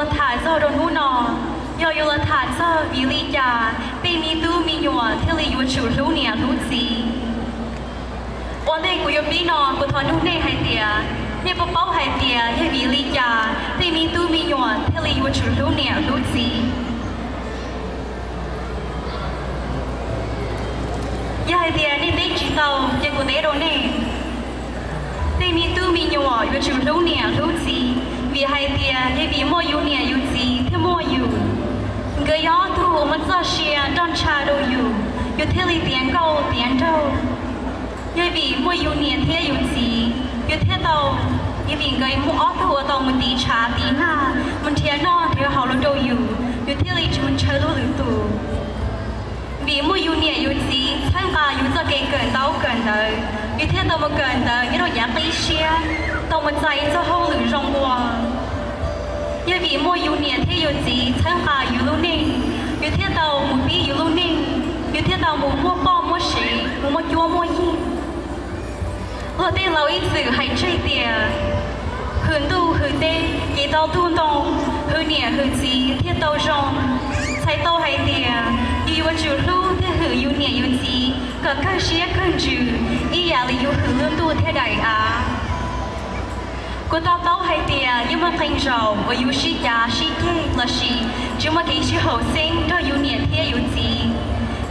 là thả do đồn hú nọ yêu là thả do vì lý già bị mi tu mi nhọ theo lý yêu chủ lưu nè lưu gìวันนี้กูยังปีนอนกูทอนนุ่งเน่ให้เตียเนี่ยป๊อปให้เตียยังมีลีจ่าที่มีตู้มีหยวนที่ลีวันชุดรู้เนี่ยรู้สิยังให้เตียนี่ได้จีเตายังกูได้โดนเน่ที่มีตู้มีหยวนวันชุดรู้เนี่ยรู้สิvìให้เตียยังมีมั่วอยู่เนี่ยอยู่สิที่มั่วอยู่ก็ย้อนถูมันจะเชียร์ดอนชาโดอยู่ที่ลีเตียงเก่าเตียงเจ้า因为每有年天有时，有天到，因为个木奥头到木地茶地那，木天那条好路都有，有天里就车路路多。vì mỗi yêu niệm yêu gì, tham gia yêu cho cái gần đâu gần đời, yêu thiên đâu mà gần đời, yêu đâu giá cây xe, đâu mà chạy cho hậu lửa rong qua.因vì mỗi yêu niệm thế yêu gì, tham gia yêu luôn nè, yêu thiên đâu một bí yêu luôn nè, yêu thiên đâu một mua bao mua sỉ, một mua chua mua gì. Ở đây lâu ít sự hay chơi tiền, hướng tu hướng tê, cái tàu tu đông, hướng nhẹ hướng gì, thiên tàu rong, sai tàu hay tiền, yêu chủ lưu thế hướng yêu nhẹ yêu gì, cả các xe cần chữ, ý là yêu hướng tu thế đại á. Cô tàu hay tiền, nhưng mà thành giàu, ở yêu sĩ già sĩ thế là sĩ, chứ mà cái sĩ hậu sinh đó yêu nhẹ thế yêu gì,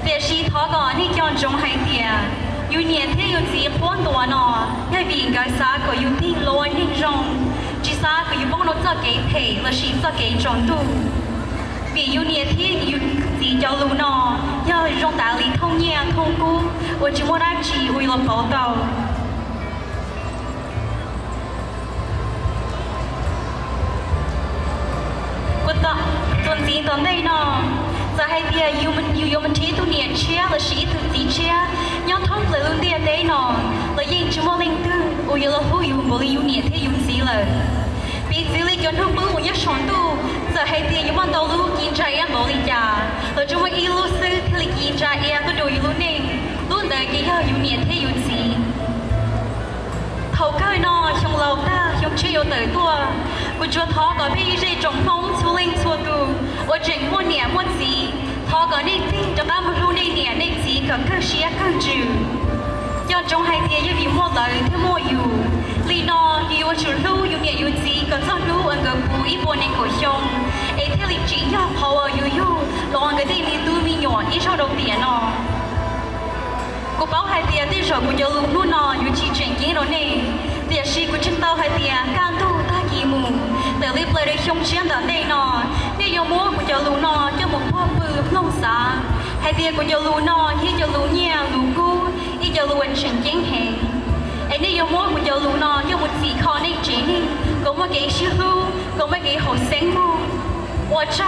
để sĩ thọ có nên chọn trong hay tiền. yêu niệm thế yêu gì quan đồ nọ, hay vì cái sao có yêu tin lối nên rong, chỉ sao có yêu bông nó cho cái thể là chỉ cho cái tròn tu, vì yêu niệm thế yêu gì cho lu nọ, do rong đạo lý thông nhẹ thông cú, và chỉ muốn ra chỉ uy lực bảo đầu. Cô ta tuần gì tuần đây nọ. Giờ hay bây giờ yêu mình trí tu niệm chia là sĩ tu tí chia nhau thông là luôn địa đấy nọ là gì chúng mình linh tư yêu là hữu yêu bồi yêu niệm thế yêu gì là vì gì lý chọn hữu bồi nhất chọn tu giờ hay bây giờ yêu mình đầu lưu kiến trai em bồi già là chúng mình yêu lưu sư thế là kiến trai em tôi đối lưu nè luôn đời cái yêu niệm thế yêu gì thầu cái nọ trong lâu ta trong chưa yêu tới tua我觉得他个比这种农村人错多，我整么年么子，他个那地就把不住那年那子个可是也更久，要种海地也比么来他么有，里呢有出路有年有子个走路按个步一波那个凶，哎这里只要跑啊有有，老按个地里都没有，一上到点呢。cô bảo hai tia tí rồi cô cho luôn luôn nọ yêu chỉ chuyện kia rồi nè tia si cô chân tao hai tia can tu ta kỳ mù từ lúc lời đây không chiến ở đây nọ nếu yêu múa cô cho luôn nọ cho một phong bự nông xã hai tia cô cho luôn nọ khi cho luôn nhà luôn cô ý cho luôn chuyện chiến hè ấy nếu yêu múa cô cho luôn nọ cho một gì khó này chỉ nè có một cái siêu hữu có một cái hậu sáng mù我操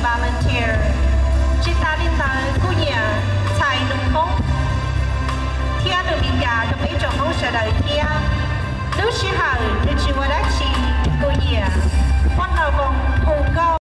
volunteer chỉ ta đi tới cô nhà chạy đúng không thiên được bị cả được mấy chồng không sợ đời thiên nếu chỉ hỏi được chỉ qua đã chỉ cô nhà quan đầu vòng hồ câu